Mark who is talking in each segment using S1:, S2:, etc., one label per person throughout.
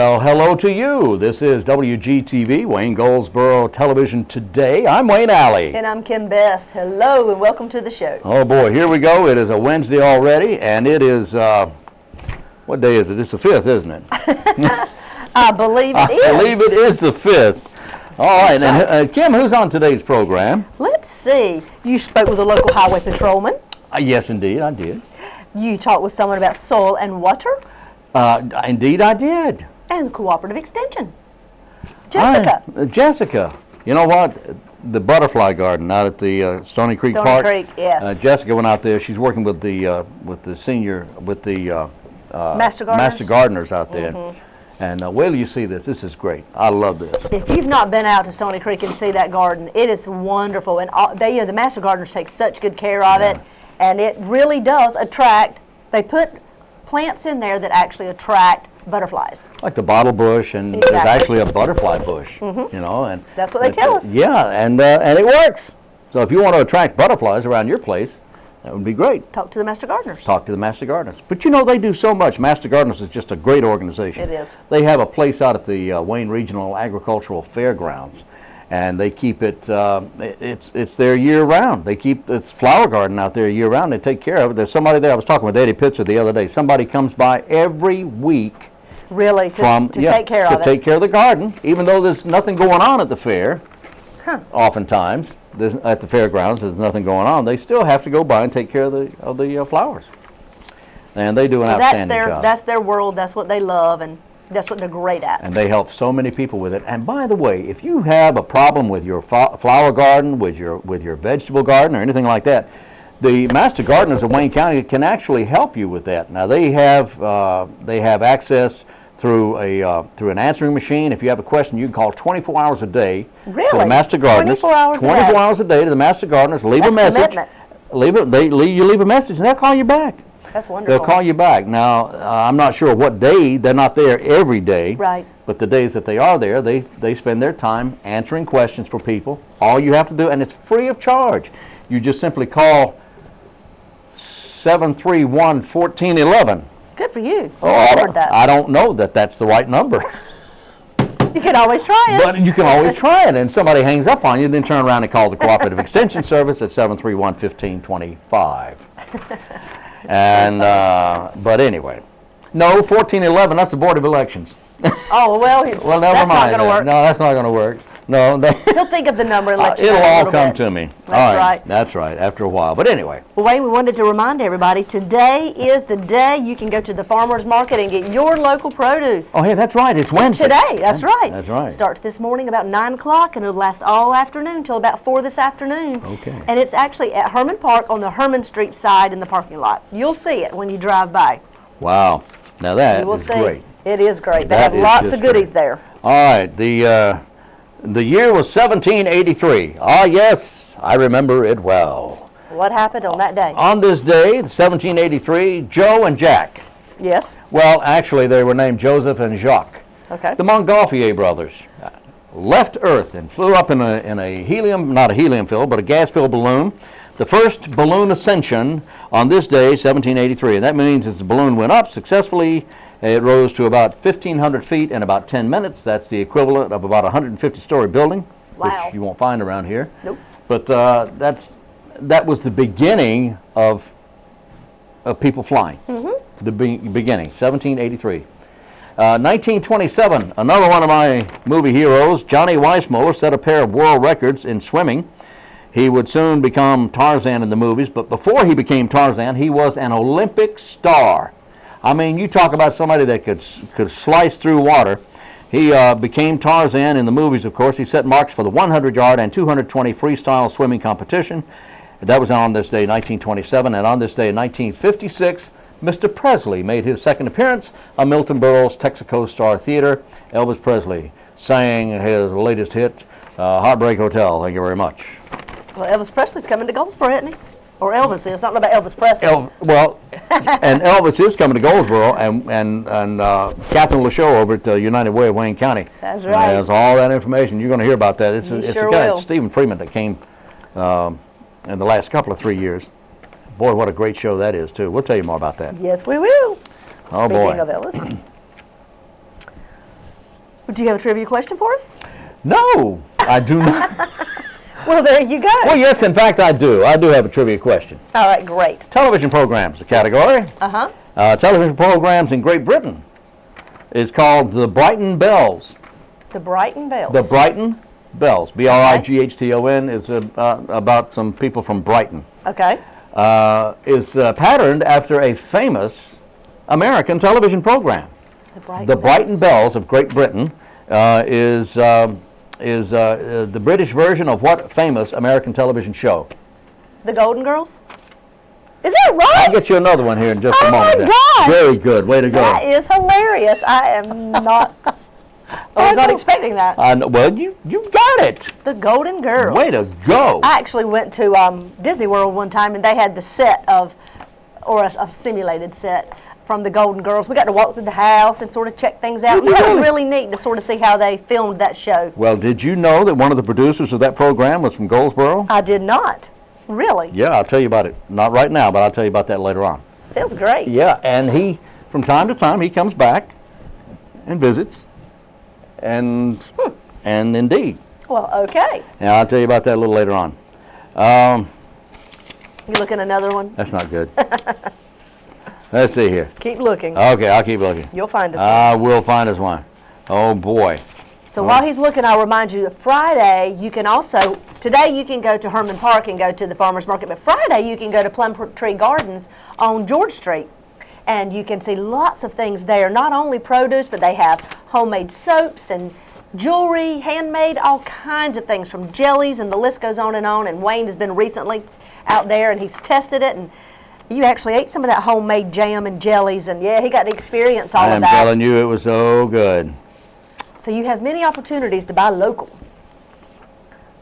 S1: Well, hello to you. This is WGTV, Wayne Goldsboro Television Today. I'm Wayne Alley.
S2: And I'm Kim Best. Hello and welcome to the show.
S1: Oh boy, here we go. It is a Wednesday already, and it is, what day is it? It's the 5th, isn't it?
S2: I believe it is.
S1: I believe it is the 5th. All right, and Kim, who's on today's program?
S2: Let's see. You spoke with a local highway patrolman.
S1: Yes, indeed, I did.
S2: You talked with someone about soil and water.
S1: Indeed, I did.
S2: And cooperative extension. Jessica.
S1: Jessica. You know what? The butterfly garden out at the Stony Creek Park.
S2: Stony Creek, yes.
S1: Jessica went out there. She's working with the Master Gardeners out there. Mm-hmm. And wait till you see this. This is great. I love this.
S2: If you've not been out to Stony Creek and see that garden, it is wonderful. And the Master Gardeners take such good care of it, and it really does attract. They put plants in there that actually attract butterflies. Like
S1: the bottle bush, and there's actually a butterfly bush. Mm-hmm. You know, and
S2: that's what they tell us.
S1: Yeah, and it works. So if you want to attract butterflies around your place, that would be great.
S2: Talk to the Master Gardeners.
S1: Talk to the Master Gardeners. But you know, they do so much. Master Gardeners is just a great organization.
S2: It is.
S1: They have a place out at the Wayne Regional Agricultural Fairgrounds, and they keep it, it's there year round. They keep its flower garden out there year round. They take care of it. There's somebody there. I was talking with Eddie Pitzer the other day. Somebody comes by every week.
S2: Really? To take care of it?
S1: To take care of the garden, even though there's nothing going on at the fair. Oftentimes. At the fairgrounds, there's nothing going on. They still have to go by and take care of the flowers, and they do an outstanding job.
S2: That's their world. That's what they love, and that's what they're great at.
S1: And they help so many people with it. And by the way, if you have a problem with your flower garden, with your vegetable garden, or anything like that, the Master Gardeners of Wayne County can actually help you with that. Now they have access through an answering machine. If you have a question, you can call 24 hours a day to the Master Gardeners.
S2: 24 hours
S1: a day to the Master Gardeners. Leave a message. You leave a message, and they'll call you back.
S2: That's wonderful.
S1: They'll call you back. Now, I'm not sure what day. They're not there every day.
S2: Right.
S1: But the days that they are there, they spend their time answering questions for people. All you have to do, and it's free of charge. You just simply call 731-1411.
S2: Good for you.
S1: I don't know that that's the right number.
S2: You can always try it.
S1: But you can always try it, and somebody hangs up on you, then turn around and call the Cooperative Extension Service at 731-1525. And but anyway, no, 1411. That's the Board of Elections.
S2: Oh well.
S1: Well, never mind. That's not going to work. No, that's not going to work. No,
S2: he'll think of the number and let you know.
S1: It'll all come to me.
S2: That's right.
S1: That's right. After a while, but anyway.
S2: Well, Wayne, we wanted to remind everybody today is the day you can go to the farmers market and get your local produce.
S1: Oh, hey, that's right. It's Wednesday.
S2: It's today. That's right.
S1: That's right.
S2: It starts this morning about 9 o'clock and it'll last all afternoon until about 4 this afternoon.
S1: Okay.
S2: And it's actually at Herman Park on the Herman Street side in the parking lot. You'll see it when you drive by.
S1: Wow. Now that is great.
S2: It is great. They have lots of goodies there.
S1: All right. The year was 1783. Ah, yes, I remember it well.
S2: What happened on that day?
S1: On this day, 1783, Joe and Jack.
S2: Yes.
S1: Well, actually, they were named Joseph and Jacques.
S2: Okay.
S1: The Montgolfier brothers left Earth and flew up in a helium, not a helium-filled, but a gas-filled balloon. The first balloon ascension on this day, 1783. And that means as the balloon went up successfully, it rose to about 1,500 feet in about 10 minutes. That's the equivalent of about a 150-story building, which you won't find around here.
S2: Nope.
S1: But that was the beginning of people flying. Mm-hmm. The beginning, 1783. 1927, another one of my movie heroes, Johnny Weissmuller, set a pair of world records in swimming. He would soon become Tarzan in the movies, but before he became Tarzan, he was an Olympic star. I mean, you talk about somebody that could slice through water. He became Tarzan in the movies, of course. He set marks for the 100-yard and 220 freestyle swimming competition. That was on this day, 1927. And on this day, in 1956, Mr. Presley made his second appearance on Milton Berle's Texaco Star Theater. Elvis Presley sang his latest hit, Heartbreak Hotel. Thank you very much.
S2: Well, Elvis Presley's coming to Goldsboro, isn't he? Or Elvis is. Not about Elvis Presley.
S1: And Elvis is coming to Goldsboro, and Catherine LaShow over at United Way of Wayne County.
S2: That's right.
S1: Has all that information. You're going to hear about that. It's the guy, Stephen Freeman, that came in the last couple of 3 years. Boy, what a great show that is, too. We'll tell you more about that.
S2: Yes, we will.
S1: Oh,
S2: Speaking
S1: boy.
S2: of Elvis. Do you have a trivia question for us?
S1: No, I do not.
S2: Well, there you go.
S1: Well, yes, in fact, I do. I do have a trivia question.
S2: All right, great.
S1: Television programs, the category. Television programs in Great Britain is called the Brighton Bells.
S2: The Brighton Bells.
S1: The Brighton Bells. Brighton is about some people from Brighton.
S2: Okay.
S1: Is patterned after a famous American television program. The Brighton Bells of Great Britain is the British version of what famous American television show?
S2: The Golden Girls? Is that right?
S1: I'll get you another one here in just a moment.
S2: Oh my gosh!
S1: Very good. Way to go.
S2: That is hilarious. I am not. I was not expecting that.
S1: Well, you got it.
S2: The Golden Girls.
S1: Way to go.
S2: I actually went to Disney World one time, and they had the set of, or a simulated set from the Golden Girls. We got to walk through the house and sort of check things out. It was really neat to sort of see how they filmed that show.
S1: Well, did you know that one of the producers of that program was from Goldsboro?
S2: I did not. Really?
S1: Yeah, I'll tell you about it. Not right now, but I'll tell you about that later on.
S2: Sounds great.
S1: Yeah, and he, from time to time, he comes back and visits, and indeed.
S2: Well, okay.
S1: And I'll tell you about that a little later on.
S2: You looking at another one?
S1: That's not good. Let's see here.
S2: Keep looking.
S1: Okay, I'll keep looking.
S2: You'll find us one.
S1: I will find us one. Oh, boy.
S2: So while he's looking, I'll remind you that Friday, you can also, today you can go to Herman Park and go to the farmer's market, but Friday you can go to Plum Tree Gardens on George Street. And you can see lots of things there, not only produce, but they have homemade soaps and jewelry, handmade, all kinds of things, from jellies, and the list goes on. And Wayne has been recently out there, and he's tested it, and you actually ate some of that homemade jam and jellies, and yeah, he got to experience all of that.
S1: I am telling you, it was so good.
S2: So you have many opportunities to buy local.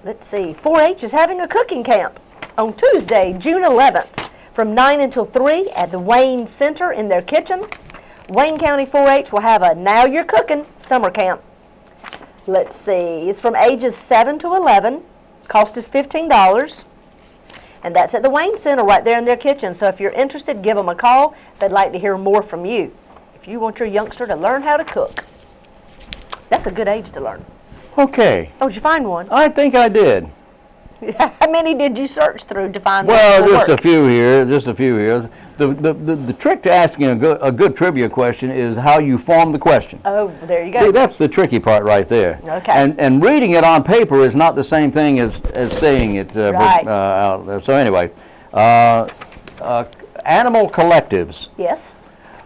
S2: Let's see, 4-H is having a cooking camp on Tuesday, June 11th, from 9 until 3 at the Wayne Center in their kitchen. Wayne County 4-H will have a Now You're Cooking summer camp. Let's see, it's from ages 7 to 11, cost is $15. And that's at the Wayne Center right there in their kitchen. So if you're interested, give them a call. They'd like to hear more from you. If you want your youngster to learn how to cook. That's a good age to learn.
S1: Okay.
S2: Oh, did you find one?
S1: I think I did.
S2: How many did you search through to find one?
S1: Well, just a few here. The trick to asking a good trivia question is how you form the question.
S2: Oh, there you go.
S1: See, that's the tricky part right there.
S2: Okay.
S1: And reading it on paper is not the same thing as saying it
S2: right.
S1: out there. So anyway, animal collectives.
S2: Yes.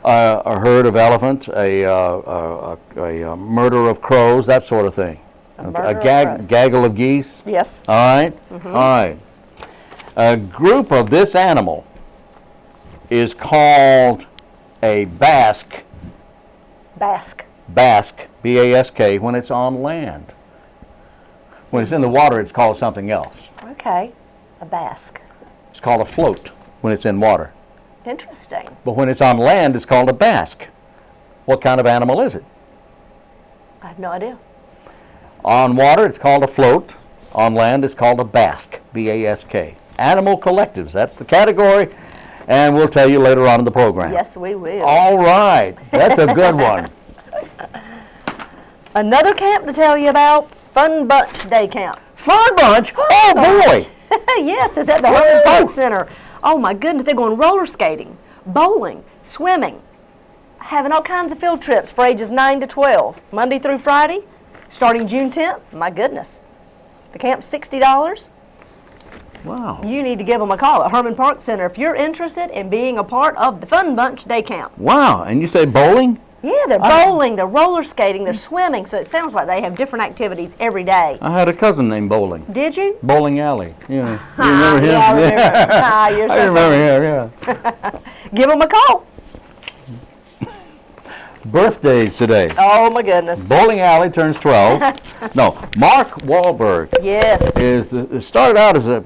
S1: A herd of elephants, a murder of crows, that sort of thing. A gaggle of geese.
S2: Yes.
S1: All right? Mm-hmm. All right. A group of this animal is called a basque.
S2: Basque.
S1: Basque, B-A-S-K, when it's on land. When it's in the water, it's called something else.
S2: Okay. A basque.
S1: It's called a float when it's in water.
S2: Interesting.
S1: But when it's on land, it's called a basque. What kind of animal is it?
S2: I have no idea.
S1: On water, it's called a float. On land, it's called a basque, B-A-S-K. Animal collectives, that's the category, and we'll tell you later on in the program.
S2: Yes, we will.
S1: All right, that's a good one.
S2: Another camp to tell you about, Fun Bunch Day Camp.
S1: Fun Bunch? Oh, boy.
S2: Yes, it's at the Herman Park Center. Oh, my goodness, they're going roller skating, bowling, swimming, having all kinds of field trips for ages 9 to 12, Monday through Friday, starting June 10th. My goodness. The camp's $60.
S1: Wow.
S2: You need to give them a call at Herman Park Center if you're interested in being a part of the Fun Bunch Day Camp.
S1: Wow, and you say bowling?
S2: Yeah, they're bowling, they're roller skating, they're swimming, so it sounds like they have different activities every day.
S1: I had a cousin named Bowling.
S2: Did you?
S1: Bowling Alley. Yeah. You remember him?
S2: Yeah, I remember. You're so
S1: I remember him, yeah.
S2: Give them a call.
S1: Birthdays today.
S2: Oh, my goodness.
S1: Bowling Alley turns 12. No, Mark Wahlberg.
S2: Yes.
S1: Started out as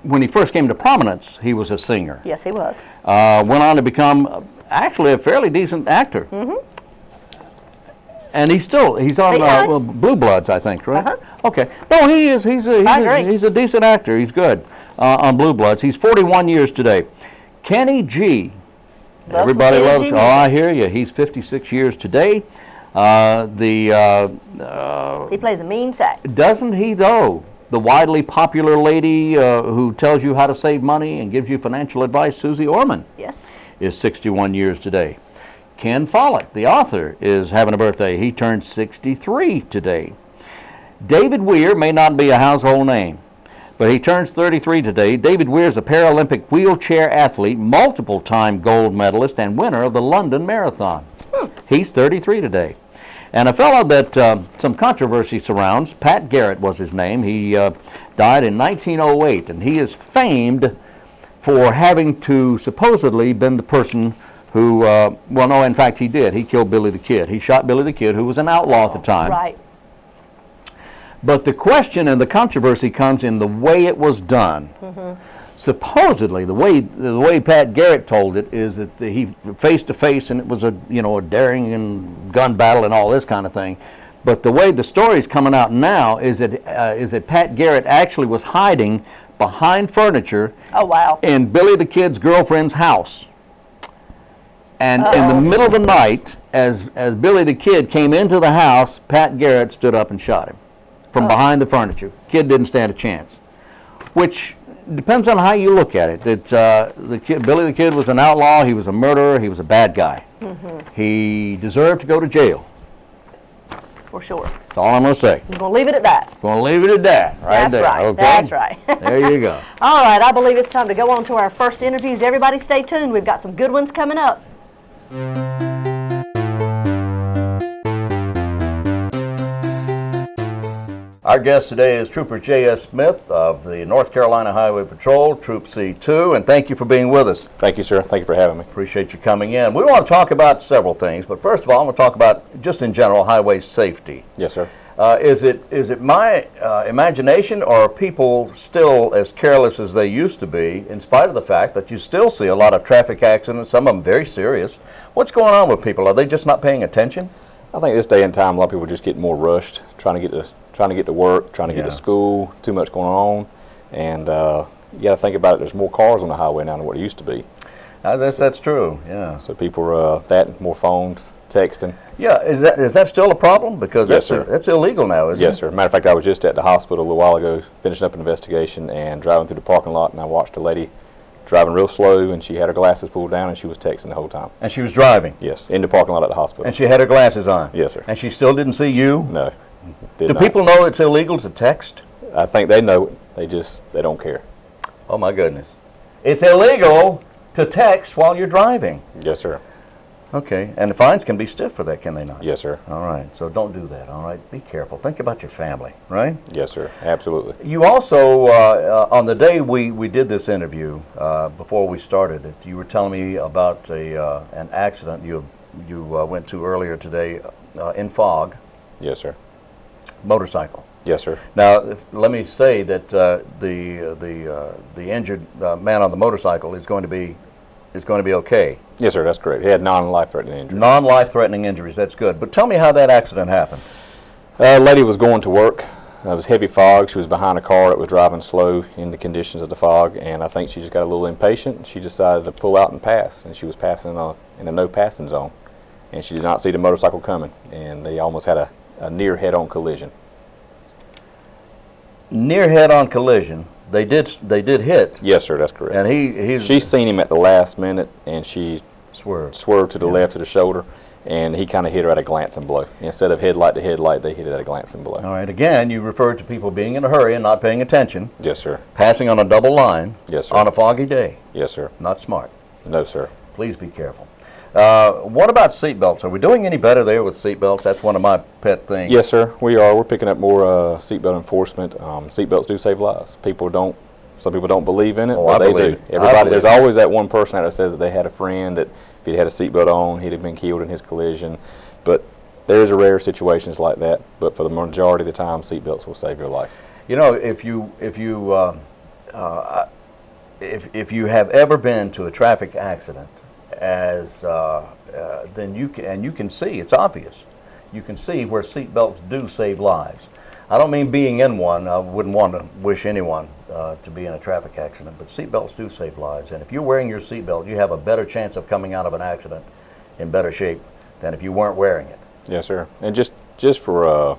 S1: when he first came to prominence, he was a singer.
S2: Yes, he was.
S1: Went on to become actually a fairly decent actor. Mm-hmm. And he's on Blue Bloods, I think, right?
S2: Uh-huh.
S1: Okay. No, he's a decent actor. He's good on Blue Bloods. He's 41 years today. Kenny G. Everybody loves. Oh, I hear you. He's 56 years today.
S2: He plays a mean sax.
S1: Doesn't he, though? The widely popular lady who tells you how to save money and gives you financial advice, Susie Orman,
S2: Yes.
S1: is 61 years today. Ken Follett, the author, is having a birthday. He turned 63 today. David Weir may not be a household name, but he turns 33 today. David Weir is a Paralympic wheelchair athlete, multiple-time gold medalist, and winner of the London Marathon. He's 33 today. And a fellow that some controversy surrounds, Pat Garrett was his name. He died in 1908, and he is famed for having to supposedly been the person who, well, no, in fact, he did. He killed Billy the Kid. He shot Billy the Kid, who was an outlaw at the time.
S2: Right.
S1: But the question and the controversy comes in the way it was done. Supposedly, the way Pat Garrett told it is that he face to face, and it was a daring and gun battle and all this kind of thing. But the way the story's coming out now is that Pat Garrett actually was hiding behind furniture.
S2: Oh, wow.
S1: In Billy the Kid's girlfriend's house. And in the middle of the night, as Billy the Kid came into the house, Pat Garrett stood up and shot him from behind the furniture. Kid didn't stand a chance, which depends on how you look at it. Billy the Kid was an outlaw. He was a murderer. He was a bad guy. He deserved to go to jail.
S2: For sure.
S1: That's all I'm going to say.
S2: We're going to leave it at that.
S1: Going to leave it at that. Right
S2: That's
S1: there.
S2: right.
S1: Okay?
S2: That's right.
S1: There you go.
S2: All right. I believe it's time to go on to our first interviews. Everybody stay tuned. We've got some good ones coming up.
S1: Our guest today is Trooper J.S. Smith of the North Carolina Highway Patrol, Troop C2, and thank you for being with us.
S3: Thank you, sir. Thank you for having me.
S1: Appreciate you coming in. We want to talk about several things, but first of all, I want to talk about, just in general, highway safety.
S3: Yes, sir.
S1: Is it my imagination, or are people still as careless as they used to be, in spite of the fact that you still see a lot of traffic accidents, some of them very serious? What's going on with people? Are they just not paying attention?
S3: I think this day and time, a lot of people just get more rushed, trying to get to work, trying to get to school, too much going on, and you got to think about it. There's more cars on the highway now than what it used to be.
S1: That's true. Yeah.
S3: So people are more phones, texting.
S1: Yeah. Is that still a problem? Because
S3: Yes,
S1: that's illegal now, isn't it?
S3: Yes, sir. Matter of fact, I was just at the hospital a little while ago, finishing up an investigation and driving through the parking lot, and I watched a lady driving real slow, and she had her glasses pulled down, and she was texting the whole time.
S1: And she was driving?
S3: Yes, in the parking lot at the hospital.
S1: And she had her glasses on?
S3: Yes, sir.
S1: And she still didn't see you?
S3: No.
S1: Do people know it's illegal to text?
S3: I think they know it. They don't care.
S1: Oh, my goodness. It's illegal to text while you're driving?
S3: Yes, sir.
S1: Okay. And the fines can be stiff for that, can they not?
S3: Yes, sir.
S1: All right. So don't do that. All right. Be careful. Think about your family, right?
S3: Yes, sir. Absolutely.
S1: You also, on the day we did this interview, before we started it, you were telling me about an accident you went to earlier today in fog.
S3: Yes, sir.
S1: Motorcycle.
S3: Yes, sir.
S1: Now, let me say that the injured man on the motorcycle is going to be okay.
S3: Yes, sir. That's correct. He had non-life-threatening injuries.
S1: Non-life-threatening injuries. That's good. But tell me how that accident happened.
S3: A lady was going to work. It was heavy fog. She was behind a car that was driving slow in the conditions of the fog, and I think she just got a little impatient. She decided to pull out and pass, and she was passing in a no-passing zone, and she did not see the motorcycle coming, and they almost had a near head-on collision. Near head-on collision. They did hit. Yes, sir. That's correct.
S1: And
S3: she seen him at the last minute, and she
S1: swerved
S3: to the left of the shoulder, and he kind of hit her at a glancing blow. Instead of headlight to headlight, they hit it at a glancing blow.
S1: All right. Again, you referred to people being in a hurry and not paying attention.
S3: Yes, sir.
S1: Passing on a double line.
S3: Yes, sir.
S1: On a foggy day.
S3: Yes, sir.
S1: Not smart.
S3: No, sir.
S1: Please be careful. What about seatbelts? Are we doing any better there with seatbelts? That's one of my pet things.
S3: Yes, sir. We are. We're picking up more seatbelt enforcement. Seatbelts do save lives. Some people don't believe in it, but they do. There's always that one person out there that says that they had a friend that if he'd had a seatbelt on, he'd have been killed in his collision. But there's rare situations like that. But for the majority of the time, seatbelts will save your life.
S1: You know, if you have ever been to a traffic accident, then you can see, it's obvious. You can see where seatbelts do save lives. I don't mean being in one. I wouldn't want to wish anyone to be in a traffic accident, but seatbelts do save lives. And if you're wearing your seatbelt, you have a better chance of coming out of an accident in better shape than if you weren't wearing it.
S3: Yes, sir. And just for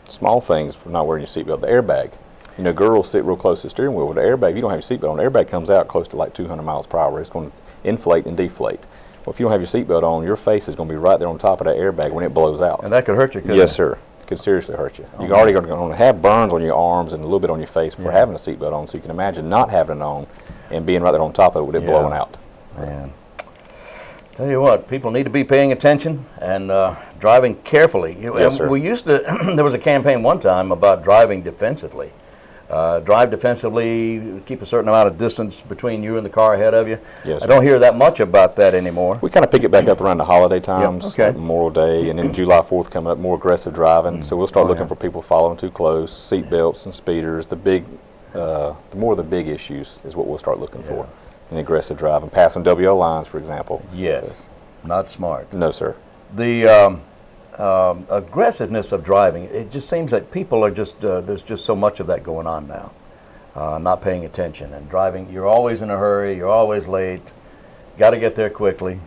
S3: small things, for not wearing your seatbelt, the airbag. You know, girls sit real close to the steering wheel with the airbag. If you don't have your seatbelt on, the airbag comes out close to like 200 miles per hour. It's going to inflate and deflate. Well, if you don't have your seatbelt on, your face is going to be right there on top of that airbag when it blows out.
S1: And that could hurt you, couldn't
S3: Yes,
S1: it?
S3: sir. It could seriously hurt you. You're already going to have burns on your arms and a little bit on your face for having a seatbelt on, so you can imagine not having it on and being right there on top of it with it blowing out.
S1: Man. Tell you what, people need to be paying attention and driving carefully.
S3: Yes, sir.
S1: We used to, there was a campaign one time about driving defensively. Drive defensively, keep a certain amount of distance between you and the car ahead of you.
S3: Yes,
S1: I don't hear that much about that anymore.
S3: We kind of pick it back up around the holiday times,
S1: okay.
S3: like Memorial Day, and then July 4th coming up, more aggressive driving. So we'll start looking for people following too close, seat belts and speeders. The more of the big issues is what we'll start looking for in aggressive driving. Passing WO lines, for example.
S1: Yes,
S3: So,
S1: not smart.
S3: no, sir.
S1: The aggressiveness of driving, it just seems like people are just, there's just so much of that going on now. Not paying attention and driving, you're always in a hurry, you're always late, got to get there quickly,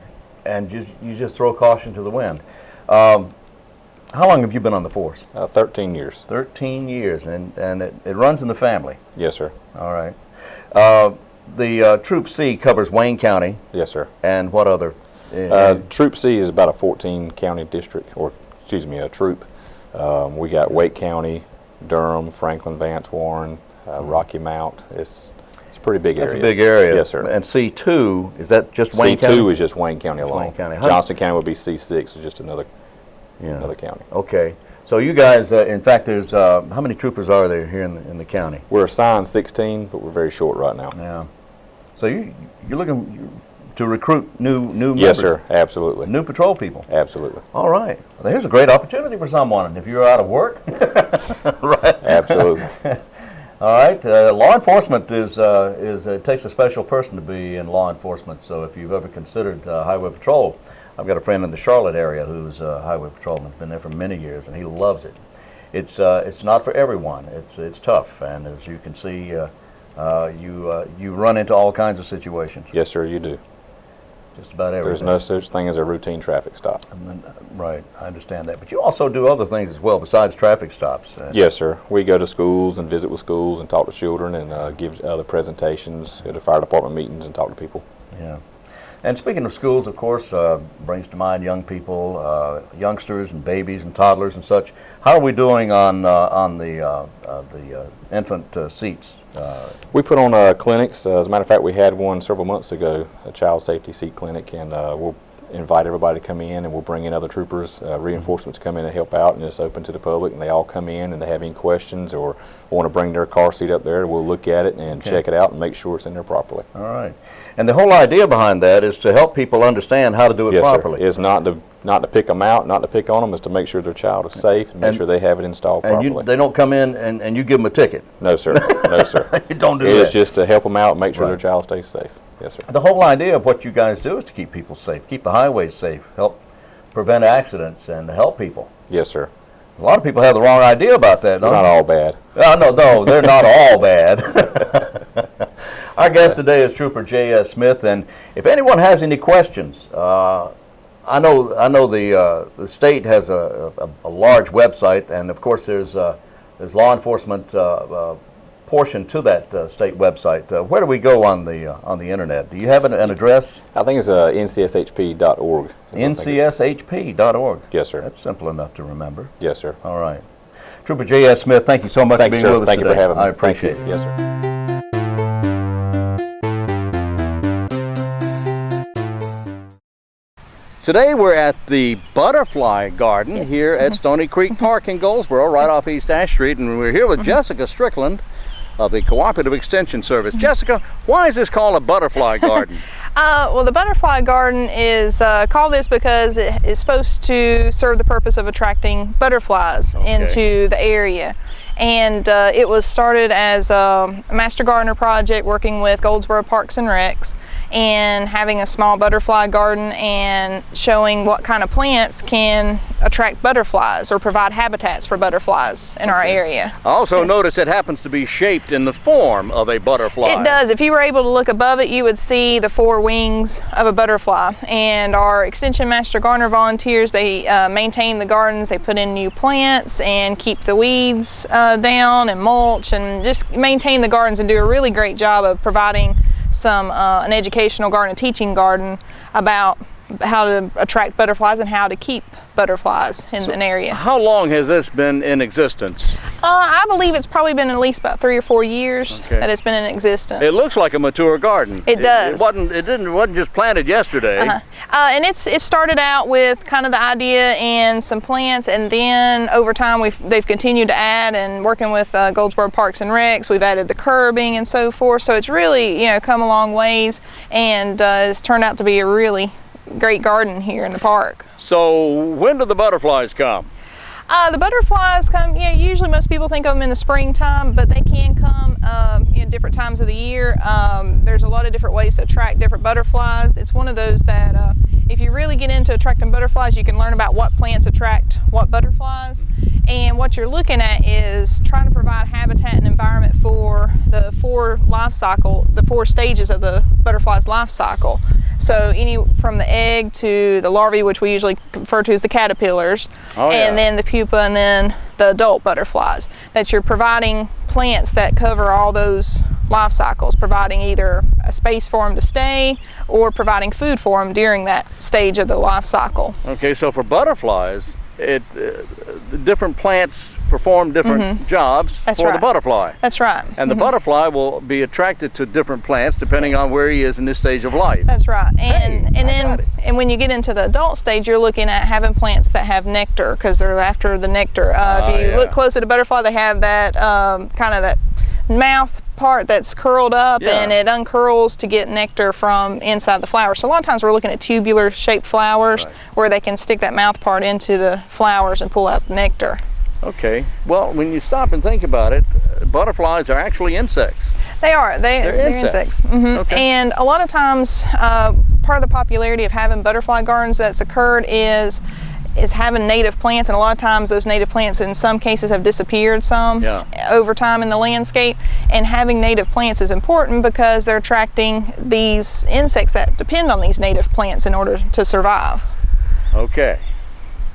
S1: and you just throw caution to the wind. How long have you been on the force?
S3: 13 years.
S1: 13 years, and it runs in the family.
S3: Yes, sir.
S1: All right. The Troop C covers Wayne County,
S3: Yes, sir.
S1: and what other?
S3: Troop C is about a 14 county district, or excuse me, a troop. We got Wake County, Durham, Franklin, Vance, Warren, Rocky Mount. It's a pretty big area.
S1: That's a big area.
S3: Yes, sir.
S1: And C2, is that just Wayne County?
S3: C2 is just Wayne County alone.
S1: Wayne County.
S3: Johnston County would be C6, is just another county.
S1: Okay. So you guys, in fact, there's how many troopers are there here in the county?
S3: We're assigned 16, but we're very short right now.
S1: Yeah. So you're looking to recruit new members?
S3: Yes, sir. Absolutely.
S1: New patrol people?
S3: Absolutely.
S1: All right. Well, here's a great opportunity for someone. And if you're out of work, right?
S3: Absolutely.
S1: All right. Law enforcement it takes a special person to be in law enforcement. So if you've ever considered highway patrol, I've got a friend in the Charlotte area who's a highway patrolman. Been there for many years, and he loves it. It's not for everyone. It's tough, and as you can see, you run into all kinds of situations.
S3: Yes, sir. You do.
S1: Just about everything.
S3: There's no such thing as a routine traffic stop.
S1: Right, I understand that. But you also do other things as well besides traffic stops.
S3: Yes, sir. We go to schools and visit with schools and talk to children and give other presentations, go to fire department meetings and talk to people.
S1: Yeah. And speaking of schools, of course, brings to mind young people, youngsters and babies and toddlers and such. How are we doing on the infant seats?
S3: We put on clinics. As a matter of fact, we had one several months ago, a child safety seat clinic, and we'll invite everybody to come in, and we'll bring in other troopers, reinforcements come in and help out, and it's open to the public, and they all come in, and they have any questions or want to bring their car seat up there, we'll look at it and check it out and make sure it's in there properly.
S1: All right. And the whole idea behind that is to help people understand how to do it properly.
S3: Yes, sir. It's not to pick them out, not to pick on them, is to make sure their child is safe and make sure they have it installed properly.
S1: And they don't come in and you give them a ticket?
S3: No, sir. No, sir.
S1: You don't do that.
S3: It's just to help them out and make sure their child stays safe. Yes, sir.
S1: The whole idea of what you guys do is to keep people safe, keep the highways safe, help prevent accidents, and help people.
S3: Yes, sir.
S1: A lot of people have the wrong idea about that, don't
S3: They're not all bad.
S1: No, they're not all bad. Our guest today is Trooper J.S. Smith, and if anyone has any questions, I know the state has a large website, and of course there's law enforcement portion to that state website. Where do we go on the internet? Do you have an address?
S3: I think it's ncshp.org.
S1: ncshp.org.
S3: Yes, sir.
S1: That's simple enough to remember.
S3: Yes, sir.
S1: All right. Trooper J.S. Smith, thank you so much for being with us
S3: Thank you
S1: today.
S3: for having me.
S1: I appreciate it.
S3: Yes, sir.
S1: Today we're at the Butterfly Garden here at Stony Creek Park in Goldsboro, right off East Ash Street, and we're here with Jessica Strickland of the Cooperative Extension Service. Jessica, why is this called a Butterfly Garden?
S4: Well, the Butterfly Garden is called this because it is supposed to serve the purpose of attracting butterflies into the area. And it was started as a Master Gardener project working with Goldsboro Parks and Recs. in having a small butterfly garden and showing what kind of plants can attract butterflies or provide habitats for butterflies in our area.
S1: I also notice it happens to be shaped in the form of a butterfly.
S4: It does. If you were able to look above it, you would see the 4 wings of a butterfly. And our Extension Master Gardener volunteers, they maintain the gardens, they put in new plants and keep the weeds down and mulch and just maintain the gardens and do a really great job of providing an educational garden, a teaching garden about how to attract butterflies and how to keep butterflies in an area.
S1: How long has this been in existence?
S4: I believe it's probably been at least about 3 or 4 years that it's been in existence.
S1: It looks like a mature garden.
S4: It does.
S1: It wasn't just planted yesterday.
S4: And it started out with kind of the idea and some plants, and then over time they've continued to add, and working with Goldsboro Parks and Recs, we've added the curbing and so forth. So it's really come a long ways, and it's turned out to be a really great garden here in the park.
S1: So when do the butterflies come?
S4: The butterflies come, usually most people think of them in the springtime, but they can come in different times of the year. There's a lot of different ways to attract different butterflies. It's one of those that if you really get into attracting butterflies, you can learn about what plants attract what butterflies. And what you're looking at is trying to provide habitat and environment for the 4 stages of the butterfly's life cycle. So from the egg to the larvae, which we usually refer to as the caterpillars, and then the pupa, and then the adult butterflies. That you're providing plants that cover all those life cycles, providing either a space for them to stay or providing food for them during that stage of the life cycle.
S1: Okay, so for butterflies, different plants perform different jobs for the butterfly.
S4: That's right.
S1: And the butterfly will be attracted to different plants depending on where he is in this stage of life.
S4: That's right. And when you get into the adult stage, you're looking at having plants that have nectar, because they're after the nectar. If you look close at a butterfly, they have that kind of that mouth part that's curled up, and it uncurls to get nectar from inside the flower. So a lot of times we're looking at tubular shaped flowers where they can stick that mouth part into the flowers and pull out nectar.
S1: Okay, well, when you stop and think about it, butterflies are actually insects.
S4: They are. They're insects. Okay. And a lot of times part of the popularity of having butterfly gardens that's occurred is having native plants, and a lot of times those native plants in some cases have disappeared over time in the landscape, and having native plants is important because they're attracting these insects that depend on these native plants in order to survive.
S1: Okay,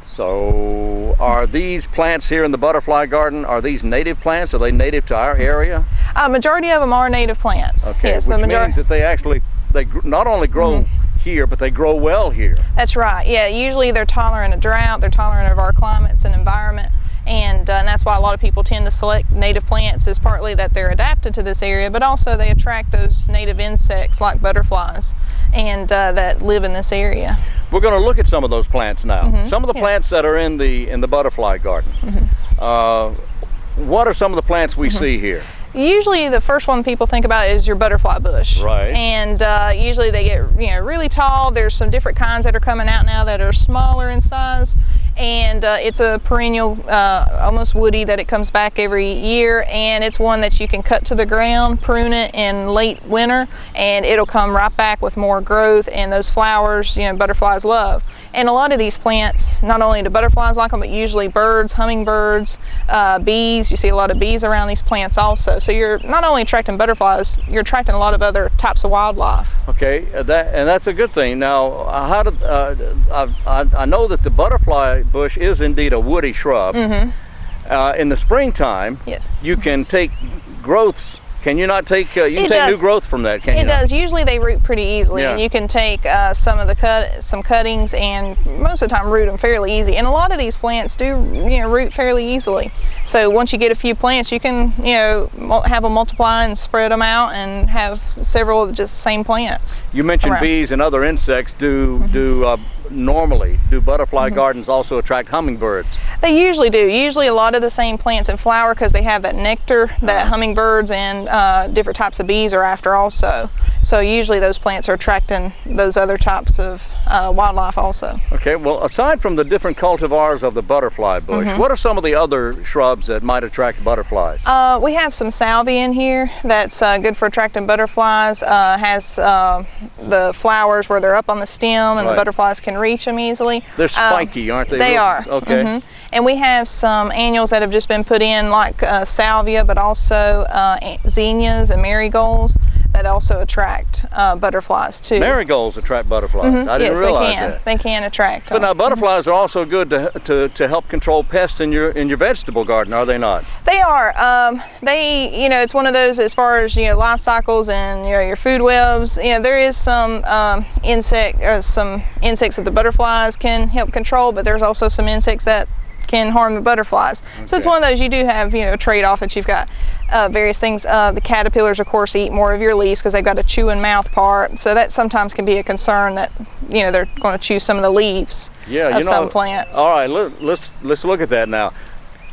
S1: so are these plants here in the butterfly garden, are these native plants? Are they native to our area?
S4: Majority of them are native plants.
S1: Okay,
S4: yes,
S1: which means that they not only grow here, but they grow well here.
S4: That's right. Yeah, usually they're tolerant of drought, they're tolerant of our climates and environment, and that's why a lot of people tend to select native plants, is partly that they're adapted to this area, but also they attract those native insects like butterflies and that live in this area.
S1: We're going to look at some of those plants now. Some of the plants that are in the butterfly garden. What are some of the plants we see here?
S4: Usually the first one people think about is your butterfly bush.
S1: Right.
S4: And usually they get really tall. There's some different kinds that are coming out now that are smaller in size. And it's a perennial, almost woody, that it comes back every year, and it's one that you can cut to the ground, prune it in late winter, and it'll come right back with more growth, and those flowers, butterflies love. And a lot of these plants, not only do butterflies like them, but usually birds, hummingbirds, bees. You see a lot of bees around these plants also. So you're not only attracting butterflies, you're attracting a lot of other types of wildlife.
S1: Okay, that's a good thing. Now, I know that the butterfly bush is indeed a woody shrub. In the springtime, you can take growths. Can you not take, you can take new growth from that, can you?
S4: It does. Usually they root pretty easily, and you can take some cuttings and most of the time root them fairly easy. And a lot of these plants do, root fairly easily. So once you get a few plants, you can, have them multiply and spread them out and have several of just the same plants.
S1: You mentioned bees and other insects. Normally, do butterfly gardens also attract hummingbirds?
S4: They usually do. Usually a lot of the same plants and flower because they have that nectar that hummingbirds and different types of bees are after also. So usually those plants are attracting those other types of wildlife also.
S1: Okay, well, aside from the different cultivars of the butterfly bush, what are some of the other shrubs that might attract butterflies?
S4: We have some salvia in here that's good for attracting butterflies. Has the flowers where they're up on the stem and the butterflies can reach them easily.
S1: They're spiky, aren't they?
S4: They are.
S1: Okay.
S4: And we have some annuals that have just been put in, like salvia, but also zinnias and marigolds that also attract butterflies too.
S1: Marigolds attract butterflies. I didn't realize that.
S4: They can attract.
S1: But now butterflies are also good to help control pests in your vegetable garden, are they not?
S4: They are. They, it's one of those as far as life cycles and your food webs. There is some insects that the butterflies can help control, but there's also some insects that can harm the butterflies. Okay. So it's one of those, you do have a trade-off that you've got various things. The caterpillars of course eat more of your leaves because they've got a chewing mouth part, so that sometimes can be a concern that they're going to chew some of the leaves of some plants.
S1: All right, let's look at that now.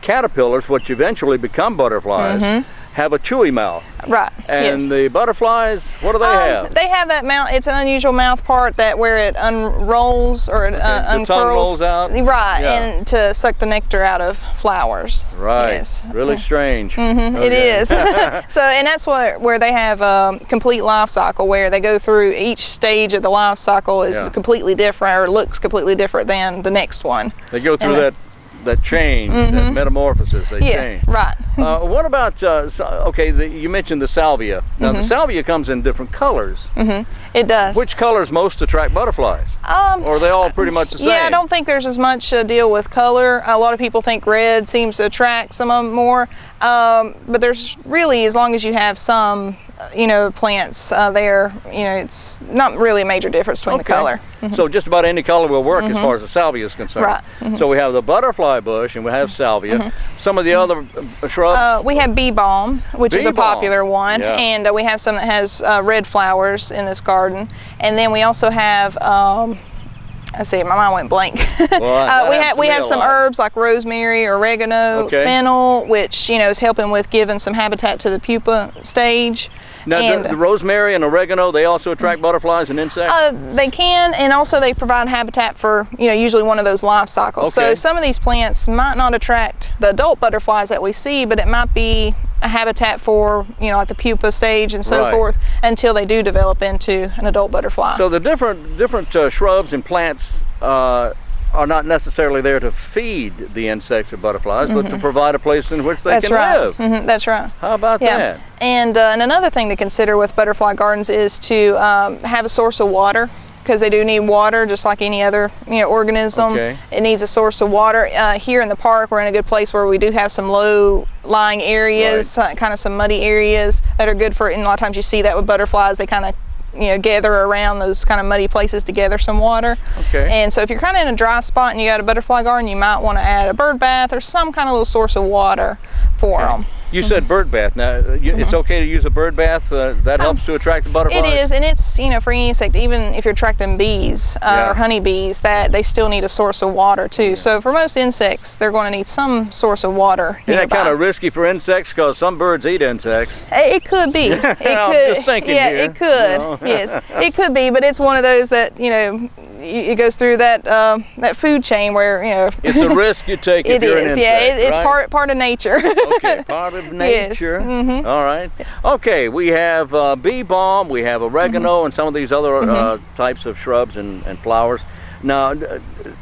S1: Caterpillars, which eventually become butterflies, have a chewy mouth.
S4: Right.
S1: And the butterflies, what do they have?
S4: They have that mouth. It's an unusual mouth part that where it unrolls or it uncurls.
S1: The tongue rolls out.
S4: Right, and to suck the nectar out of flowers.
S1: Right.
S4: Yes.
S1: Really strange. Okay.
S4: It is. So, and that's where they have a complete life cycle, where they go through each stage of the life cycle is completely different, or looks completely different than the next one.
S1: They go through that change, that metamorphosis, they change.
S4: Right.
S1: What about, you mentioned the salvia. Now the salvia comes in different colors.
S4: It does.
S1: Which colors most attract butterflies? Or are they all pretty much the same?
S4: Yeah, I don't think there's as much deal with color. A lot of people think red seems to attract some of them more. But there's really, as long as you have some plants there, it's not really a major difference between the color.
S1: So just about any color will work as far as the salvia is concerned.
S4: Right.
S1: So we have the butterfly bush and we have salvia. Some of the other shrubs?
S4: We have bee balm, which is a popular one, and we have some that has red flowers in this garden. And then we also have I see, my mind went blank. Well, we have some herbs like rosemary, oregano, fennel, which is helping with giving some habitat to the pupa stage.
S1: Now, the rosemary and oregano, they also attract butterflies and insects?
S4: They can, and also they provide habitat for, usually one of those life cycles. So some of these plants might not attract the adult butterflies that we see, but it might be a habitat for, like the pupa stage and so forth, until they do develop into an adult butterfly.
S1: So the different shrubs and plants are not necessarily there to feed the insects or butterflies, but to provide a place in which they can live.
S4: That's right.
S1: How about that?
S4: And another thing to consider with butterfly gardens is to have a source of water, because they do need water just like any other organism. It needs a source of water. Here in the park, we're in a good place where we do have some low-lying areas, kind of some muddy areas that are good for, and a lot of times you see that with butterflies, they kind of gather around those kind of muddy places to gather some water. And so if you're kind of in a dry spot and you got a butterfly garden, you might want to add a bird bath or some kind of little source of water for them.
S1: You said bird bath. Now, it's okay to use a bird bath. That helps to attract the butterflies? It
S4: is, and it's, for any insect, even if you're attracting bees or honeybees, that they still need a source of water too. So for most insects, they're going to need some source of water
S1: nearby. Isn't that kind of risky for insects, because some birds eat insects?
S4: It could be. It could.
S1: I'm just thinking here.
S4: It could. Yes, it could be, but it's one of those that, it goes through that food chain where,
S1: It's a risk you take if you're an insect.
S4: It's part of nature.
S1: Okay, part of nature. All right. Okay, we have bee balm, we have oregano, and some of these other types of shrubs and flowers. Now,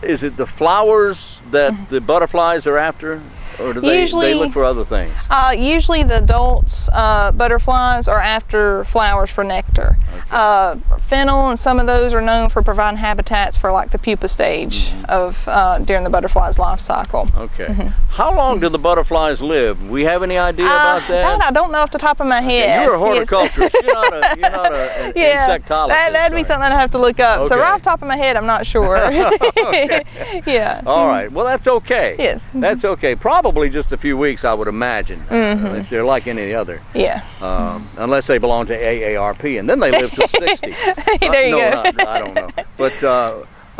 S1: is it the flowers that the butterflies are after? Or do they look for other things?
S4: Usually the adults, butterflies, are after flowers for nectar. Fennel and some of those are known for providing habitats for like the pupa stage of during the butterfly's life cycle.
S1: How long do the butterflies live? We have any idea about that?
S4: I don't know off the top of my head.
S1: You're a horticulturist. You're not an insectologist.
S4: That'd be something I'd have to look up. So right off the top of my head, I'm not sure.
S1: All right. Well, that's okay.
S4: Yes.
S1: That's okay. Probably just a few weeks, I would imagine, if they're like any other. Unless they belong to AARP, and then they live till 60.
S4: There you go.
S1: I don't know. But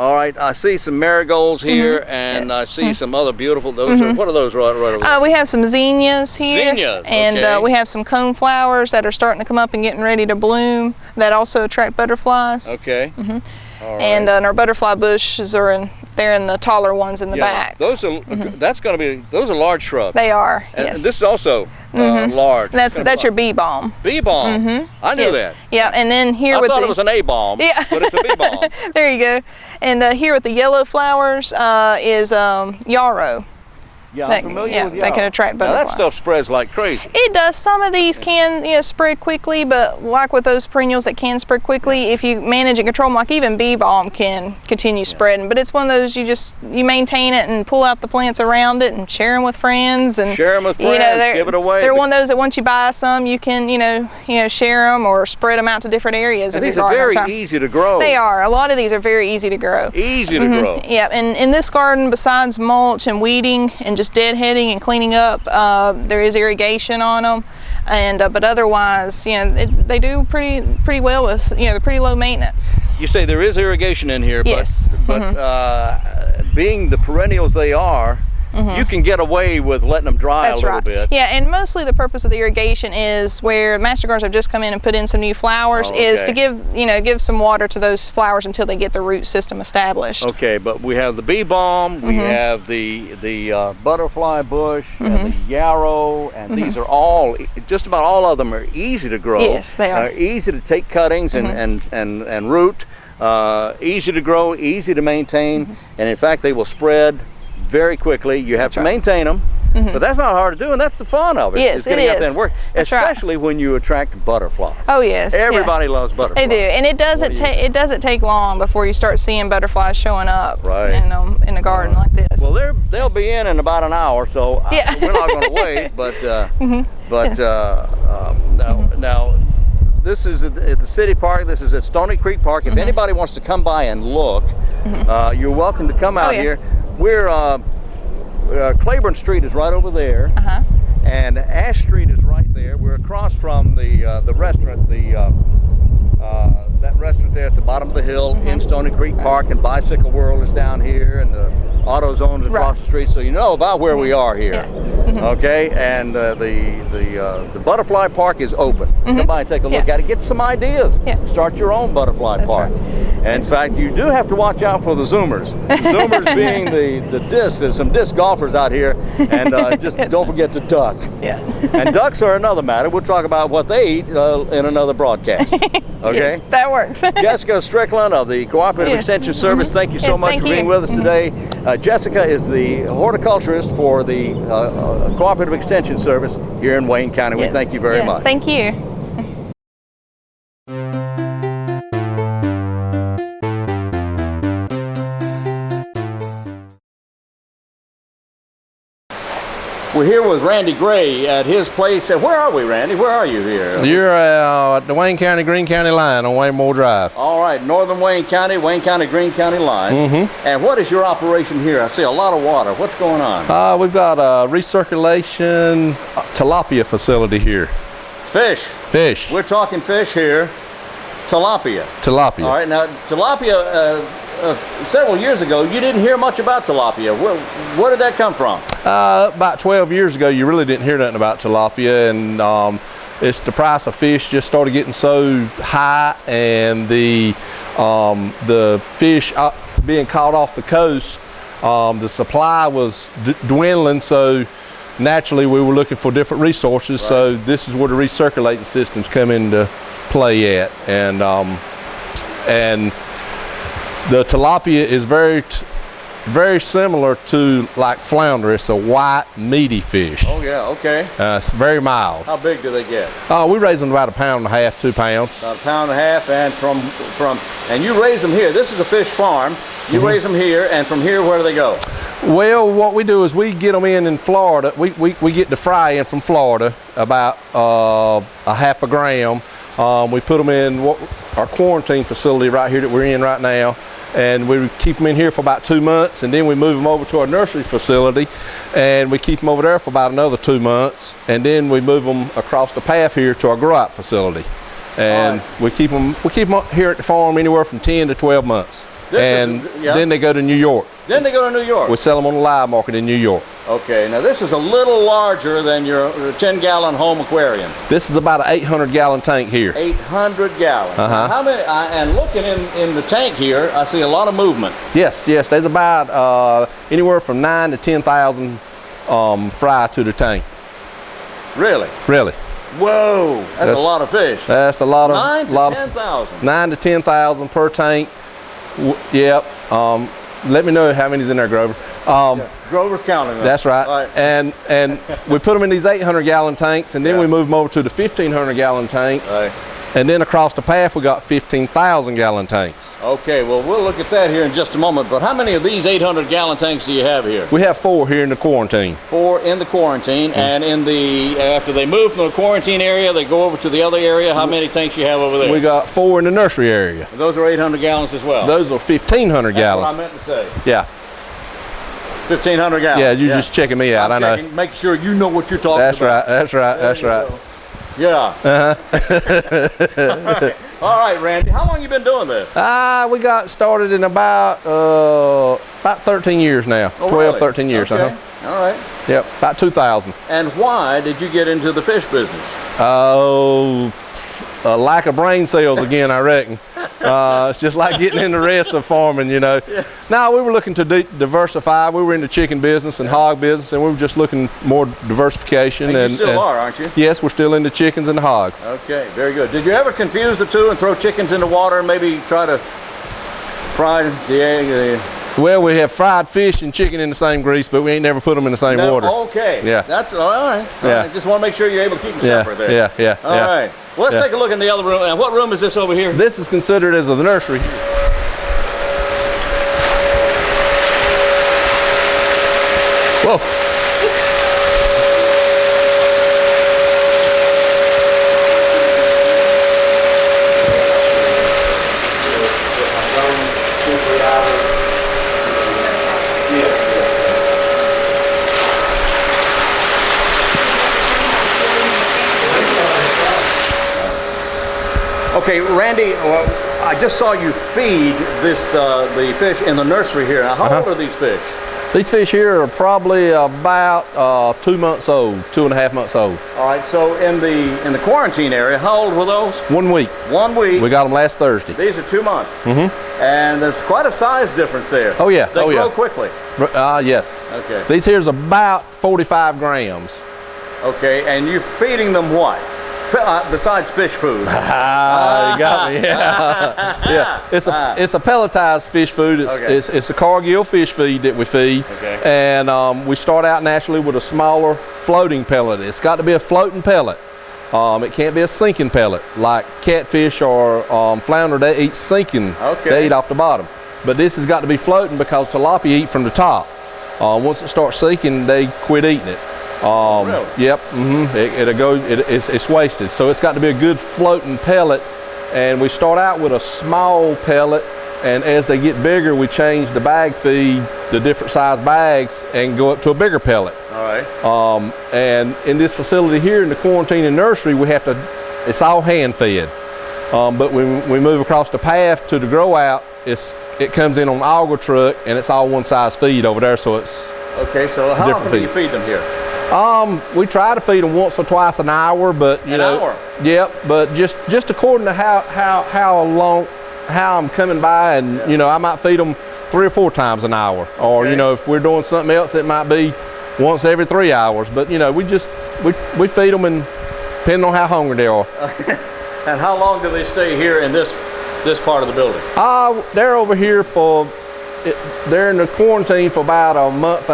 S1: All right, I see some marigolds here, and I see some other beautiful. Those are, what are those right over there?
S4: We have some zinnias here.
S1: Zinnias,
S4: and
S1: okay.
S4: We have some cone flowers that are starting to come up and getting ready to bloom. That also attract butterflies.
S1: Okay. All right.
S4: And our butterfly bushes are they're in the taller ones in the back.
S1: Those are that's going to be those are large shrubs.
S4: They are.
S1: And
S4: yes.
S1: this is also large.
S4: That's your bee balm.
S1: Bee balm. I knew that.
S4: Yeah, and then here
S1: I
S4: with
S1: thought
S4: the,
S1: it was an A balm.
S4: Yeah.
S1: But it's a bee balm.
S4: There you go. And here with the yellow flowers is yarrow.
S1: Yeah, I'm familiar with
S4: that can attract
S1: now
S4: butterflies.
S1: that stuff spreads like crazy.
S4: It does. Some of these can spread quickly, but like with those perennials that can spread quickly, if you manage and control them, like even bee balm can continue spreading. But it's one of those you maintain it and pull out the plants around it and share them with friends and
S1: share them with friends. Give it away.
S4: They're one of those that once you buy some, you can share them or spread them out to different areas.
S1: And these are very easy to grow.
S4: They are. A lot of these are very easy to grow.
S1: Easy to grow.
S4: Yeah, and in this garden, besides mulch and weeding and just deadheading and cleaning up, there is irrigation on them, and but otherwise, they do pretty well with they're pretty low maintenance.
S1: You say there is irrigation in here,
S4: yes.
S1: but being the perennials they are, you can get away with letting them dry a little bit.
S4: Yeah, and mostly the purpose of the irrigation is where master gardeners have just come in and put in some new flowers is to give some water to those flowers until they get the root system established.
S1: Okay, but we have the bee balm, we have the butterfly bush, and the yarrow, and these are all, just about all of them are easy to grow.
S4: Yes, they are.
S1: Easy to take cuttings and root, easy to grow, easy to maintain, and in fact they will spread very quickly. You have to maintain them, but that's not hard to do, and that's the fun of it.
S4: Yes,
S1: it's getting out there and work, especially when you attract butterflies.
S4: Oh yes,
S1: everybody loves butterflies.
S4: They do, and it doesn't take long before you start seeing butterflies showing up in a garden like this.
S1: Well, they'll be in about an hour, so we're not going to wait. But now. This is at the city park. This is at Stony Creek Park. If anybody wants to come by and look, you're welcome to come out here. We're Claiborne Street is right over there, and Ash Street is right there. We're across from the restaurant, that restaurant there at the bottom of the hill in Stony Creek Park, and Bicycle World is down here, and the AutoZone's across the street, so you know about where we are here. Okay, and the butterfly park is open. Come by and take a look at it. Get some ideas. Start your own butterfly park. And in fact, you do have to watch out for the Zoomers. Zoomers being the disc. There's some disc golfers out here, and just don't forget to duck. And ducks are another matter. We'll talk about what they eat in another broadcast. Okay?
S4: Yes, that works.
S1: Jessica Strickland of the Cooperative Extension Service, thank you so much for being with us today. Jessica is the horticulturist for the Cooperative Extension Service here in Wayne County. We thank you very much.
S4: Thank you.
S1: We're here with Randy Gray at his place. Where are we, Randy? Where are you here?
S5: You're at the Wayne County-Greene County line on Waymore Drive.
S1: All right, northern Wayne County-Greene County line. And what is your operation here? I see a lot of water. What's going on?
S5: We've got a recirculation tilapia facility here.
S1: Fish.
S5: Fish.
S1: We're talking fish here. Tilapia.
S5: Tilapia.
S1: All right, now tilapia, several years ago, you didn't hear much about tilapia. Where did that come from?
S5: About 12 years ago, you really didn't hear nothing about tilapia, and it's the price of fish just started getting so high, and the fish being caught off the coast, the supply was dwindling, so naturally we were looking for different resources. So this is where the recirculating systems come into play at, and the tilapia is very similar to like flounder. It's a white, meaty fish.
S1: Oh yeah, okay.
S5: It's very mild.
S1: How big do they get?
S5: We raise them about 1.5 pounds, 2 pounds.
S1: About 1.5 pounds, and you raise them here. This is a fish farm. You raise them here, and from here, where do they go?
S5: Well, what we do is we get them in Florida. We get the fry in from Florida, about 1/2 gram. We put them in our quarantine facility right here that we're in right now, and we keep them in here for about 2 months, and then we move them over to our nursery facility, and we keep them over there for about another 2 months, and then we move them across the path here to our grow-out facility, and we keep them here at the farm anywhere from 10 to 12 months.
S1: This is, yeah.
S5: then they go to New York.
S1: Then they go to New York.
S5: We sell them on the live market in New York.
S1: Okay, now this is a little larger than your 10-gallon home aquarium.
S5: This is about an 800-gallon tank here.
S1: 800 gallons.
S5: Uh-huh.
S1: How many? And looking in the tank here, I see a lot of movement.
S5: Yes, yes. There's about anywhere from 9 to 10,000 fry to the tank.
S1: Really?
S5: Really.
S1: Whoa, that's a lot of fish.
S5: That's a lot of
S1: 9 to 10,000.
S5: 9 to 10,000 per tank. Yep. Let me know how many's in there, Grover.
S1: Grover's counting them.
S5: That's right.
S1: All right.
S5: And we put them in these 800-gallon tanks, and then we move them over to the 1,500-gallon tanks.
S1: Right.
S5: And then across the path, we got 15,000-gallon tanks.
S1: Okay, well, we'll look at that here in just a moment. But how many of these 800-gallon tanks do you have here?
S5: We have 4 here in the quarantine.
S1: 4 in the quarantine, and in the after they move from the quarantine area, they go over to the other area. How many tanks you have over there?
S5: We got 4 in the nursery area.
S1: Those are 800 gallons as well.
S5: Those are 1,500 gallons.
S1: That's what I meant to say.
S5: Yeah.
S1: 1,500 gallons.
S5: Yeah, you're just checking me out. I know.
S1: Make sure you know what you're talking
S5: about.
S1: That's right.
S5: Go.
S1: Yeah. All right, Randy. How long you been doing this?
S5: We got started in about 13 years now.
S1: Oh,
S5: 12,
S1: really?
S5: 13 years.
S1: Okay. All right.
S5: Yep, about 2000.
S1: And why did you get into the fish business?
S5: Oh, a lack of brain cells again, I reckon. It's just like getting in the rest of farming, you know. Yeah. Now, we were looking to diversify. We were in the chicken business and hog business, and we were just looking more diversification.
S1: And you still are, aren't you?
S5: Yes, we're still into chickens and hogs.
S1: Okay, very good. Did you ever confuse the two and throw chickens in the water and maybe try to fry the egg?
S5: Well, we have fried fish and chicken in the same grease, but we ain't never put them in the same water.
S1: Okay.
S5: Yeah.
S1: That's all right.
S5: Yeah.
S1: All right. Just want to make sure you're able to keep them separate there.
S5: Yeah.
S1: All right. Well, let's take a look in the other room. And what room is this over here?
S5: This is considered as the nursery. Whoa.
S1: Okay, Randy, well, I just saw you feed this the fish in the nursery here. Now, how old are these fish?
S5: These fish here are probably about 2 months old, 2.5 months old.
S1: All right, so in the quarantine area, how old were those?
S5: 1 week.
S1: 1 week.
S5: We got them last Thursday.
S1: These are 2 months. Mm-hmm. And there's quite a size difference there.
S5: Oh yeah.
S1: They grow quickly.
S5: Yes.
S1: Okay.
S5: These here's about 45 grams.
S1: Okay, and you're feeding them what? Besides fish food.
S5: You got me. Yeah. It's a pelletized fish food. It's a Cargill fish feed that we feed.
S1: Okay.
S5: And we start out naturally with a smaller floating pellet. It's got to be a floating pellet. It can't be a sinking pellet like catfish or flounder. They eat sinking.
S1: Okay.
S5: They eat off the bottom. But this has got to be floating because tilapia eat from the top. Once it starts sinking, they quit eating it.
S1: Really?
S5: Yep. It's wasted. So it's got to be a good floating pellet. And we start out with a small pellet, and as they get bigger, we change the bag feed, the different size bags, and go up to a bigger pellet.
S1: All right.
S5: And in this facility here in the quarantine and nursery, it's all hand fed. But when we move across the path to the grow out, it comes in on the auger truck, and it's all one size feed over there. So it's
S1: okay. So how often do you feed them here?
S5: We try to feed them once or twice an hour, but you know.
S1: Hour?
S5: Yep, but just according to how I'm coming by, and you know, I might feed them 3 or 4 times an hour, or you know, if we're doing something else, it might be once every 3 hours. But you know, we feed them, and depending on how hungry they are.
S1: And how long do they stay here in this part of the building?
S5: They're over here they're in the quarantine for about 1.5 months,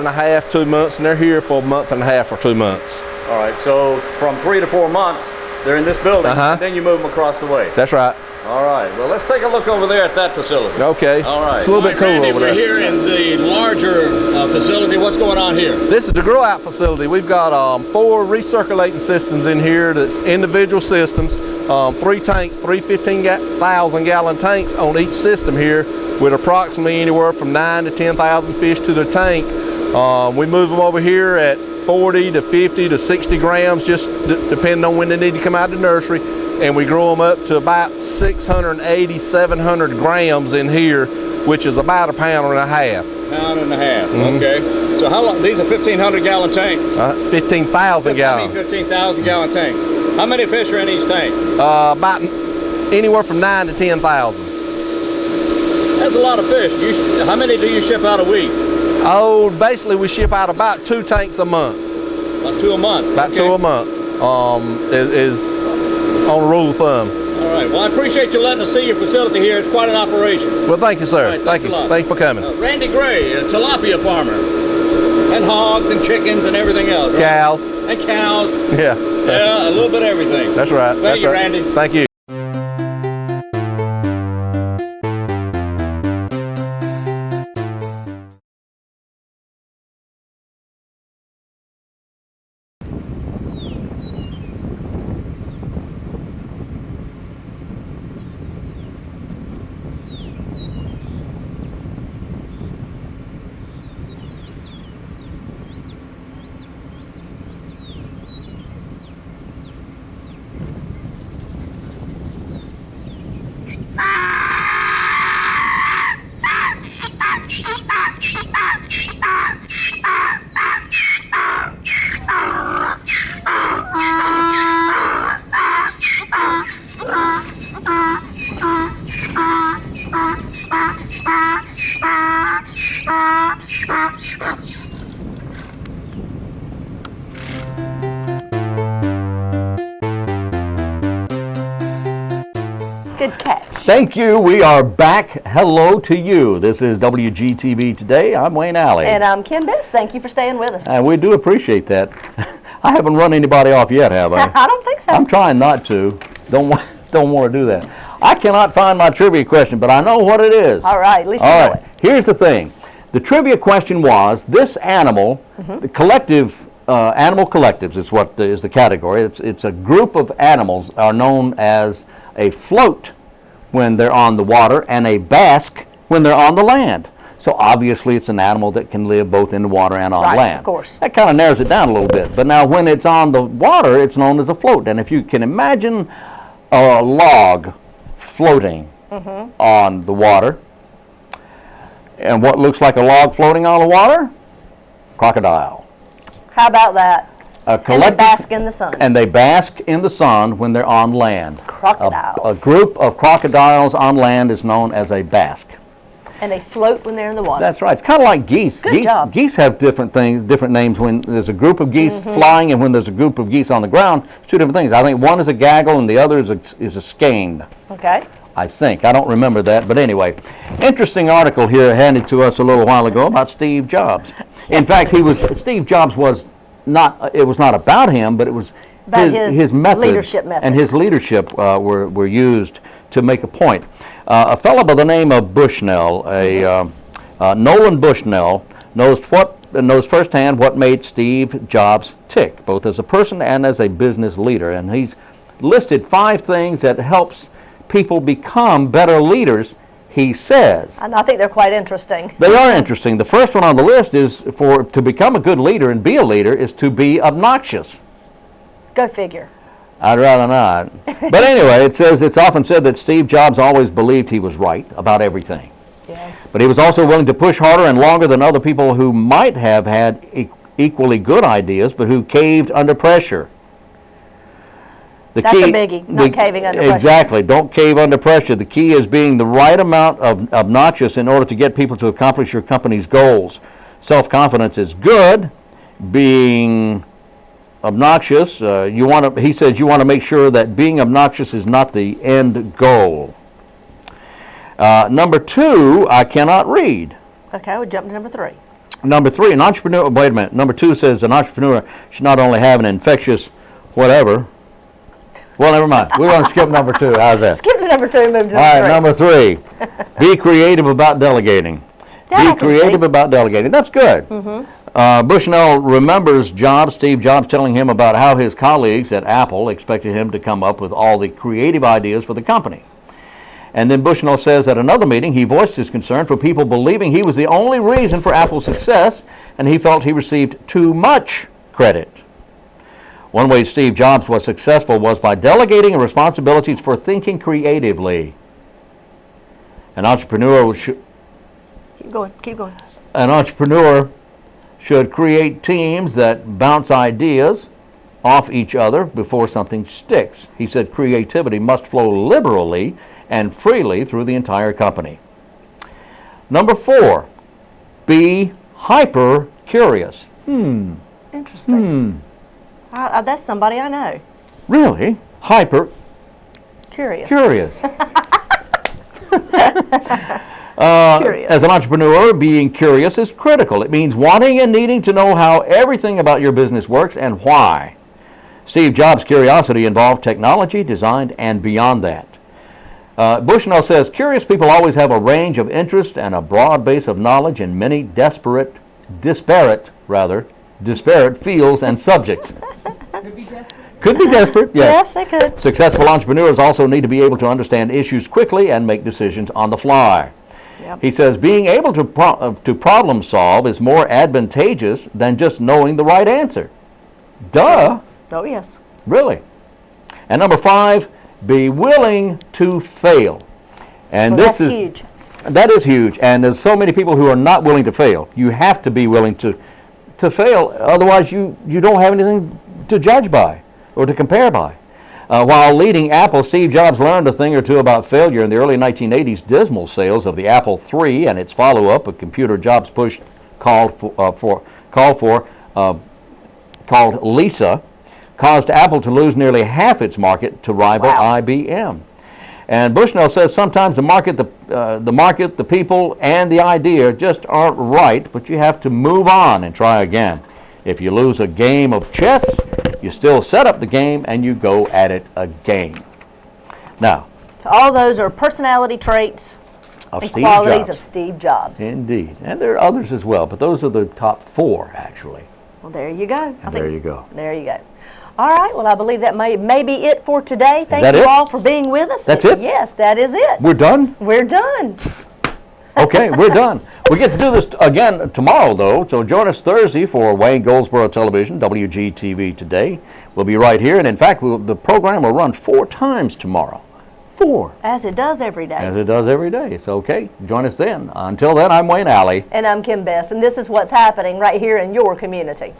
S5: 2 months, and they're here for 1.5 months or 2 months.
S1: All right, so from 3 to 4 months, they're in this building, and then you move them across the way.
S5: That's right.
S1: All right, well, let's take a look over there at that facility.
S5: Okay.
S1: All right.
S5: It's a little bit cool
S1: Randy,
S5: over there.
S1: We're here in the larger facility. What's going on here?
S5: This is the grow out facility. We've got 4 recirculating systems in here that's individual systems, 3 tanks, 3 15,000 gallon tanks on each system here, with approximately anywhere from 9 to 10,000 fish to the tank. We move them over here at 40 to 50 to 60 grams, just depending on when they need to come out of the nursery. And we grow them up to about 680, 700 grams in here, which is about 1.5 pounds.
S6: Pound and a half. Okay. So how long? These are 1,500 gallon tanks.
S5: 15,000 gallons.
S6: 15,000 gallon tanks. How many fish are in each tank?
S5: About anywhere from 9 to 10,000.
S6: That's a lot of fish. How many do you ship out a week?
S5: Oh, basically we ship out about 2 tanks a month.
S6: About 2 a month.
S5: About 2 a month. Is on a rule of thumb.
S6: All right. Well, I appreciate you letting us see your facility here. It's quite an operation.
S5: Well, thank you, sir.
S6: Right,
S5: thank you. Thanks for coming.
S6: Randy Gray, a tilapia farmer, and hogs and chickens and everything else. Right?
S5: Cows.
S6: And cows.
S5: Yeah.
S6: Yeah, a little bit of everything.
S5: That's right.
S6: Thank you, Randy.
S5: Thank you.
S2: Good catch.
S1: Thank you. We are back. Hello to you. This is WGTV Today. I'm Wayne Alley.
S2: And I'm Kim Best. Thank you for staying with us.
S1: And we do appreciate that. I haven't run anybody off yet, have I?
S2: I don't think so.
S1: I'm trying not to. Don't want to do that. I cannot find my trivia question, but I know what it is.
S2: All right, at least you know it.
S1: Here's the thing. The trivia question was, this animal, the collective, animal collectives is what is the category. It's a group of animals are known as a float when they're on the water and a basque when they're on the land. So obviously it's an animal that can live both in the water and on land.
S2: Right, of course.
S1: That kind of narrows it down a little bit. But now when it's on the water, it's known as a float. And if you can imagine a log floating on the water, and what looks like a log floating on the water? Crocodile.
S2: How about that?
S1: And
S2: they bask in the sun.
S1: And they bask in the sun when they're on land.
S2: Crocodiles.
S1: A group of crocodiles on land is known as a basque.
S2: And they float when they're in the water.
S1: That's right. It's kind of like geese.
S2: Good job.
S1: Geese have different things, different names when there's a group of geese flying and when there's a group of geese on the ground. It's two different things. I think one is a gaggle and the other is a skein.
S2: Okay.
S1: I think. I don't remember that. But anyway, interesting article here handed to us a little while ago about Steve Jobs. In fact, Steve Jobs was not, it was not about him, but it was
S2: About
S1: his methods.
S2: leadership methods.
S1: And his leadership were used to make a point. A fellow by the name of Bushnell, Nolan Bushnell, knows firsthand what made Steve Jobs tick, both as a person and as a business leader. And he's listed 5 things that helps people become better leaders, he says.
S2: And I think they're quite interesting.
S1: They are interesting. The first one on the list is to become a good leader and be a leader is to be obnoxious.
S2: Go figure.
S1: I'd rather not. But anyway, it says it's often said that Steve Jobs always believed he was right about everything.
S2: Yeah.
S1: But he was also willing to push harder and longer than other people who might have had equally good ideas, but who caved under pressure.
S2: That's a biggie, not caving under pressure.
S1: Exactly. Don't cave under pressure. The key is being the right amount of obnoxious in order to get people to accomplish your company's goals. Self-confidence is good. Being obnoxious, he says you want to make sure that being obnoxious is not the end goal. Number 2, I cannot read.
S2: Okay, we'll jump to number 3.
S1: Number 3, an entrepreneur, wait a minute. Number 2 says an entrepreneur should not only have an infectious whatever. Well, never mind. We're going to skip number 2. How's that?
S2: Skip to number 2 and move to
S1: All
S2: number 3.
S1: right, number 3. Be creative about delegating. Be creative about delegating. That's good. Bushnell remembers Steve Jobs telling him about how his colleagues at Apple expected him to come up with all the creative ideas for the company. And then Bushnell says at another meeting he voiced his concern for people believing he was the only reason for Apple's success, and he felt he received too much credit. One way Steve Jobs was successful was by delegating responsibilities for thinking creatively. An entrepreneur should
S2: Keep going.
S1: An entrepreneur should create teams that bounce ideas off each other before something sticks. He said creativity must flow liberally and freely through the entire company. Number 4, be hyper curious.
S2: Interesting. That's somebody I know.
S1: Really? Hyper
S2: Curious.
S1: curious.
S2: Curious.
S1: As an entrepreneur, being curious is critical. It means wanting and needing to know how everything about your business works and why. Steve Jobs' curiosity involved technology, design, and beyond that. Bushnell says, curious people always have a range of interest and a broad base of knowledge in many disparate fields and subjects. Could be desperate, yes.
S2: Yes, they could.
S1: Successful entrepreneurs also need to be able to understand issues quickly and make decisions on the fly.
S2: Yep.
S1: He says being able to problem solve is more advantageous than just knowing the right answer. Duh.
S2: Oh, yes.
S1: Really. And number 5, be willing to fail. And
S2: Well,
S1: this
S2: that's
S1: is
S2: huge.
S1: That is huge. And there's so many people who are not willing to fail. You have to be willing to fail. Otherwise, you don't have anything to judge by or to compare by. While leading Apple, Steve Jobs learned a thing or two about failure in the early 1980s. Dismal sales of the Apple III and its follow-up, a computer Jobs pushed called Lisa, caused Apple to lose nearly half its market to rival IBM. And Bushnell says sometimes the market, the people, and the idea just aren't right, but you have to move on and try again. If you lose a game of chess, you still set up the game and you go at it again. Now,
S2: So all those are personality traits
S1: of
S2: and
S1: Steve
S2: qualities
S1: Jobs.
S2: of Steve Jobs.
S1: Indeed. And there are others as well, but those are the top 4, actually.
S2: Well, there you go.
S1: And there you go.
S2: There you go. All right. Well, I believe that may be it for today. Thank
S1: that
S2: you
S1: it?
S2: all for being with us.
S1: That's it?
S2: Yes, that is it.
S1: We're done?
S2: We're done.
S1: Okay, we're done. We get to do this again tomorrow, though, so join us Thursday for Wayne Goldsboro Television, WGTV Today. We'll be right here, and in fact, the program will run 4 times tomorrow. 4.
S2: As it does every day.
S1: As it does every day. So, okay, join us then. Until then, I'm Wayne Alley.
S2: And I'm Kim Bess, and this is what's happening right here in your community.